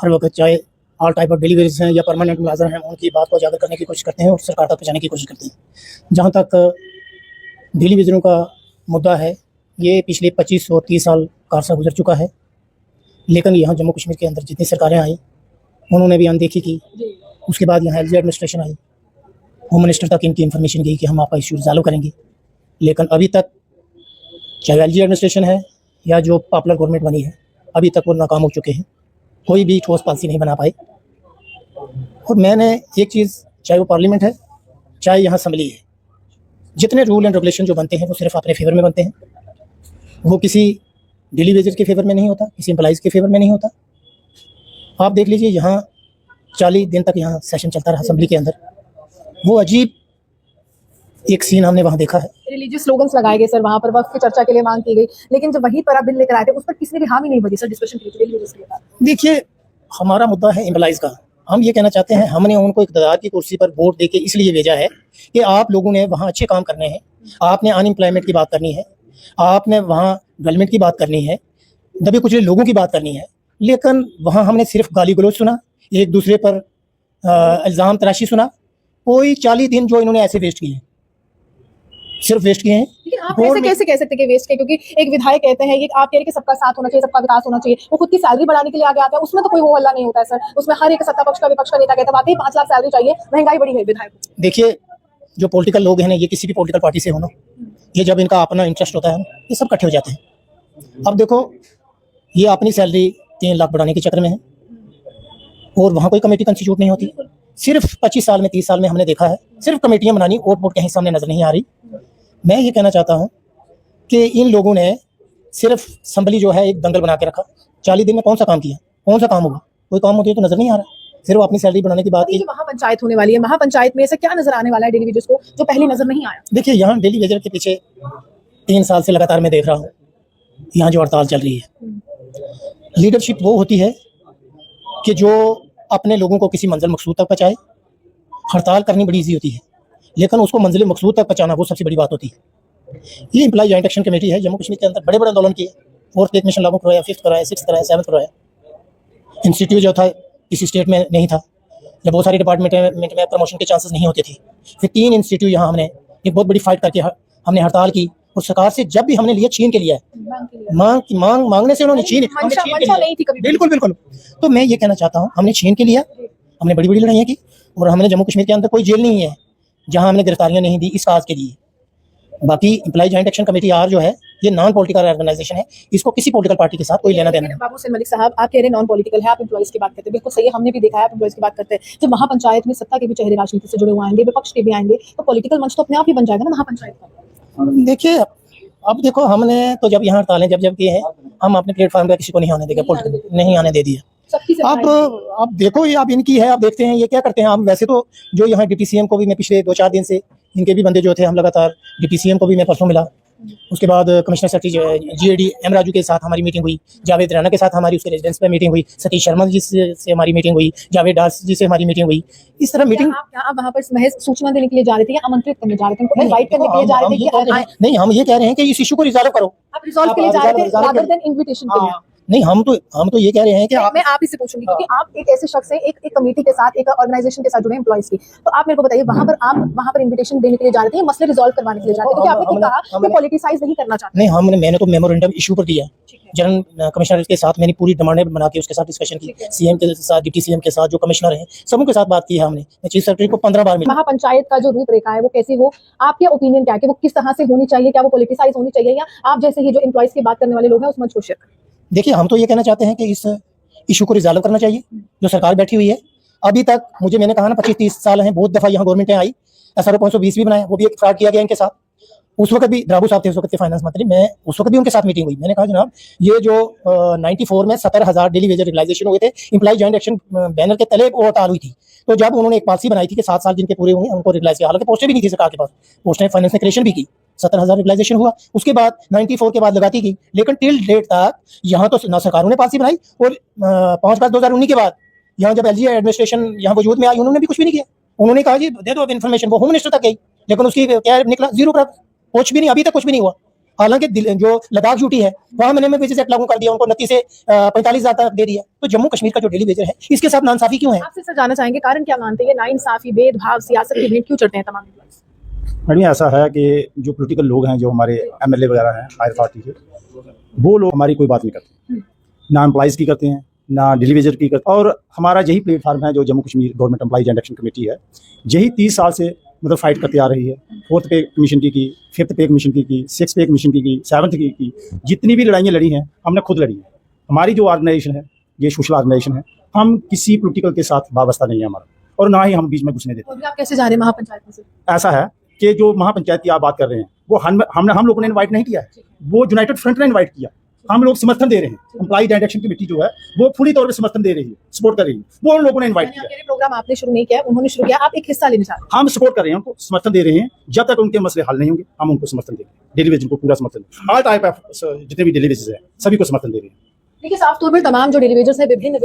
हर वक्त चाहे all type of deliveries हैं या परमानेंट मुलाजम हैं, उनकी बात को उजागर करने की कोशिश करते हैं और सरकार तक पहुँचाने की कोशिश करते हैं। जहाँ तक दिल्ली विजनों का मुद्दा है, ये पिछले 25 और 30 साल का अर्सा गुजर चुका है, लेकिन यहाँ जम्मू कश्मीर के अंदर जितनी सरकारें आई उन्होंने भी अनदेखी की। उसके बाद यहाँ एलजी एडमिनिस्ट्रेशन आई, होम मिनिस्टर तक इनकी इन्फॉर्मेशन गई कि हम आपका इशू रिजॉल्व करेंगे, लेकिन अभी तक चाहे एलजी एडमिनिस्ट्रेशन है या जो पॉपुलर गवर्नमेंट बनी है, अभी तक वो नाकाम हो चुके हैं, कोई भी ठोस पॉलिसी नहीं बना पाए। और मैंने एक चीज़, चाहे वो पार्लियामेंट है चाहे यहाँ असम्बली है, जितने रूल एंड रेगुलेशन जो बनते हैं वो सिर्फ अपने फेवर में बनते हैं, वो किसी डेली वेजर के फेवर में नहीं होता, किसी एम्प्लॉइज़ के फेवर में नहीं होता। आप देख लीजिए, यहाँ 40 दिन तक यहाँ सेशन चलता रहा असम्बली के अंदर, वो अजीब एक सीन हमने वहाँ देखा है। रिलीजियस स्लोगन्स लगाए गए सर, वहाँ पर वक्त की चर्चा के लिए मांग की गई, लेकिन जब वहीं पर आप बिल लेकर आए थे उस पर किसी ने भी हामी नहीं भरी सर डिस्कशन के लिए। देखिए, हमारा मुद्दा है एम्प्लॉइज़ का। हम ये कहना चाहते हैं, हमने उनको इक़्तिदार की कुर्सी पर वोट देके इसलिए भेजा है कि आप लोगों ने वहाँ अच्छे काम करने हैं, आपने अनएम्प्लॉयमेंट की बात करनी है, आपने वहाँ डेवलपमेंट की बात करनी है, दबे कुचले लोगों की बात करनी है, लेकिन वहाँ हमने सिर्फ गाली गलौज सुना, एक दूसरे पर इल्ज़ाम तराशी सुना। कोई 40 दिन जो इन्होंने ऐसे वेस्ट किए, सिर्फ वेस्ट किए हैं। लेकिन आप ऐसे कैसे कह सकते हैं कि वेस्ट के, क्योंकि एक विधायक कहते हैं, ये आप कह रहे हैं कि सबका साथ होना चाहिए, सबका विकास होना चाहिए, वो खुद की सैलरी बढ़ाने के लिए आगे आता है, उसमें तो कोई हो हल्ला नहीं होता है सर, उसमें हर एक सत्ता पक्ष का विपक्ष का नेता कहता है वाकई 5 लाख सैलरी चाहिए, महंगाई बढ़ी है विधायक। देखिए, जो पॉलिटिकल लोग हैं ना, ये किसी भी पॉलिटिकल पार्टी से हो ना, ये जब इनका अपना इंटरेस्ट होता है ना, ये सब इकट्ठे हो जाते हैं। अब देखो, ये अपनी सैलरी 3 लाख बढ़ाने के चक्कर में है और वहाँ कोई कमेटी कंस्टिट्यूट नहीं होती। सिर्फ 25 साल में 30 साल में हमने देखा है सिर्फ कमेटियाँ बनानी, वोट वोट कहीं सामने नजर नहीं आ रही। मैं ये कहना चाहता हूँ कि इन लोगों ने सिर्फ असम्बली जो है एक दंगल बना के रखा। 40 दिन में कौन सा काम किया, कौन सा काम होगा? कोई काम होती है तो नजर नहीं आ रहा, सिर्फ अपनी सैलरी बढ़ाने की बात की। महापंचायत होने वाली है, महापंचायत में ऐसा क्या नजर आने वाला है डेली वेजेस को जो पहले नजर नहीं आया? देखिए, यहाँ डेली वेजर के पीछे 3 साल से लगातार मैं देख रहा हूँ, यहाँ जो हड़ताल चल रही है, लीडरशिप वो होती है कि जो अपने लोगों को किसी मंजिल मकसूद तक पहुँचाए। हड़ताल करनी बड़ी ईजी होती है, लेकिन उसको मंजिल मकसूद तक पहुँचाना वो सबसे बड़ी बात होती है। ये एम्प्लॉय जॉइंट एक्शन कमेटी है, जम्मू कश्मीर के अंदर बड़े बड़े आंदोलन किए, 4th पे मिशन लागू करवाया, 5th करवाया, 6th करवाया, 7th करवाया। इंस्टीट्यूट जो था किसी स्टेट में नहीं था, जब बहुत सारी डिपार्टमेंट में प्रमोशन के चांसेस नहीं होते थे, फिर 3 इंस्टीट्यूट यहाँ हमने एक बहुत बड़ी फाइट करके हमने हड़ताल की और सरकार से जब भी हमने लिया छीन के लिया है। मांगने से उन्होंने छीन के बिल्कुल बिल्कुल। तो मैं ये कहना चाहता हूँ, हमने छीन के लिया, हमने बड़ी बड़ी लड़ाइयाँ की और हमने जम्मू कश्मीर के अंदर कोई जेल नहीं है जहाँ हमने गिरफ्तारियाँ नहीं दी इस काज के लिए। बाकी एम्प्लॉय जॉइंट एक्शन कमेटी आर जो है, ये नॉन पॉलिटिकल ऑर्गेनाइजेशन है, इसको किसी पॉलिटिकल पार्टी के साथ कोई लेना देना नहीं। बाबू हुसैन मलिक साहब, आप कह रहे हैं नॉन पॉलिटिकल है, आप एम्प्लॉइज की बात करते हैं, बिल्कुल सही है, हमने भी देखा है आप एम्प्लॉइज की बात करते हैं। जब महापंचायत में सत्ता के भी चेहरे राजनीति से जुड़े हुए आएंगे, विपक्ष के भी आएंगे, तो पॉलिटिकल मंच तो अपने आप ही बन जाएगा ना महापंचायत का। देखिए, अब देखो, हमने तो जब यहाँ हड़तालें जब किए हैं, हम अपने प्लेटफॉर्म पर किसी को नहीं आने देगा, पॉलिटिकल नहीं आने दे दिया। अब देखो, ये अब इनकी है, अब देखते हैं ये क्या करते हैं। हम वैसे तो जो यहाँ डिप्टी सीएम को भी मैं पिछले 2-4 दिन से, इनके भी बंदे जो थे, हम लगातार डिप्टी सीएम को भी मैं परसों मिला, उसके बाद commissioner secretary GAD M Raju के साथ हमारी मीटिंग हुई, जावेद राना के साथ हमारी उसके रेजिडेंस पे मीटिंग हुई, सतीश शर्मा जी से हमारी मीटिंग हुई, जावेद दास जी से हमारी मीटिंग हुई। इस तरह मीटिंग आप वहाँ पर महज सूचना देने के लिए जा रहे थे या आमंत्रित करने जा रहे थे, इनवाइट करने के लिए जा रहे थे? नहीं, हम ये कह रहे हैं कि इस इशू को रिजॉल्व करो। आप रिजॉल्व के लिए जा रहे थे रादर देन इन्विटेशन के लिए? नहीं, हम तो ये कह रहे हैं कि मैं आप ही से पूछूंगी, क्योंकि आप एक ऐसे शख्स हैं, एक कमेटी के साथ, एक ऑर्गेनाइजेशन के साथ जुड़े एम्प्लॉइज की, तो आप मेरे को बताइए, वहाँ पर इन्विटेशन देने के लिए जा रहे थे, मसले रिजॉल्व करवाने के लिए जा रहे थे? क्योंकि आपने कहा कि पॉलिटिसाइज नहीं करना चाहते। नहीं, मैंने तो मेमोरेंडम इशू पर दिया, जनरल कमिश्नर के साथ मैंने पूरी डिमांडें बना के उसके साथ डिस्कशन की, सीएम के साथ, डिप्टी सीएम के साथ, जो कमिश्नर हैं, सबों के साथ बात की है हमने। चीफ सेक्रेटरी को 15 बार मिला। महापंचायत का जो रूपरेखा है वो कैसी हो, आपके ओपिनियन क्या है कि वो किस तरह से होनी चाहिए? क्या वो पॉलिटिसाइज होनी चाहिए, या आप जैसे ही जो एम्प्लॉइज की बात करने वाले लोग हैं उस मंच को शेयर? देखिए, हम तो ये कहना चाहते हैं कि इस इशू को रिजॉल्व करना चाहिए। जो सरकार बैठी हुई है, अभी तक मैंने कहा ना 25-30 साल हैं, बहुत दफा यहाँ गवर्नमेंटें आई, SRO 520 भी बनाया, वो भी एक फ्रॉड किया गया इनके साथ। उस वक्त भी द्राबू साहब थे उस वक्त के फाइनेंस मंत्री, मैं उस वक्त भी उनके साथ मीटिंग हुई। मैंने कहा जनाब, ये जो 94 में 17,000 डेली वेजर रियलाइजेशन हुए थे, एम्प्लॉय जॉइंट एक्शन बैनर के तले वो हड़ताल हुई थी, तो जब उन्होंने एक पॉलिसी बनाई थी कि 7 साल जिनके पूरे होंगे उनको रियलाइज किया, हालांकि पोस्टें भी नहीं थी सरकार के पास, पोस्टें फाइनेंस ने क्रिएशन भी की, 17,000 रियलाइजेशन हुआ। उसके बाद 94 के बाद लगाती गई, लेकिन टिल डेट तक यहाँ तो ना सरकारों ने पॉलिसी बनाई, और 5/5/2019 के बाद यहाँ जब एलजी एडमिनिस्ट्रेशन यहाँ वजूद में आई, उन्होंने भी कुछ भी नहीं किया। उन्होंने कहा जी दे दो अब इन्फॉर्मेशन, वो होम मिनिस्टर तक गई, लेकिन उसकी क्या निकला, जीरो, कुछ भी नहीं, अभी तक कुछ भी नहीं हुआ। हालांकि जो लद्दाख यूटी है वहां मिनिमम वेजेस एक्ट लागू कर दिया, उनको 29 से 45,000 तक दे दिया। तो जम्मू कश्मीर का जो डेली वेजर है इसके साथ नाइंसाफी क्यों है? आपसे सर जानना चाहेंगे कारण क्या मानते हैं, नाइंसाफी, भेदभाव, सियासत की भेंट क्यों चढ़ते हैं तमाम एम्प्लॉइज? मैडम ऐसा है कि जो पॉलिटिकल लोग हैं, जो हमारे एमएलए वगैरह हैं हायर अथॉरिटी के, वो लोग हमारी कोई बात नहीं करते, ना एम्प्लॉइज़ की करते हैं ना डेली वेजर की करते। और हमारा यही प्लेटफार्म है जो Jammu Kashmir government employees and action committee है, यही 30 साल से मतलब फाइट करते आ रही है। 4th पे कमीशन की, 5th पे कमीशन की, 6th पे कमीशन की, 7th की, जितनी भी लड़ाइयाँ लड़ी हैं हमने खुद लड़ी हैं। हमारी जो ऑर्गेनाइजेशन है ये सोशल ऑर्गेनाइजेशन है, हम किसी पॉलिटिकल के साथ वाबस्ता नहीं है हमारा, और ना ही हम बीच में घुसने देते। और भी आप कैसे जा रहे हैं महापंचायत में से? ऐसा है कि जो महापंचायत की आप बात कर रहे हैं वो हम लोगों ने इनवाइट नहीं किया है, वो यूनाइटेड फ्रंट ने इनवाइट किया। हम लोग समर्थन दे रहे हैं, एम्प्लॉइज एंड एक्शन कमेटी जो है वो पूरी तौर पे समर्थन दे रही है, सपोर्ट कर रही है, वो उन लोगों ने इनवाइट किया। यानी प्रोग्राम आपने शुरू नहीं किया, उन्होंने शुरू किया, आप एक हिस्सा लेने चाहते हैं। हम सपोर्ट कर रहे हैं, उनको समर्थन दे रहे हैं। जब तक उनके मसले हल नहीं होंगे हम उनको समर्थन देंगे, डेली वेजर को पूरा समर्थन, ऑल टाइप ऑफ जितने भी डेली वेजेस हैं सभी को समर्थन दे रहे हैं। देखिए साफ तौर पर तमाम जो डेली वेजर्स हैं विभिन्न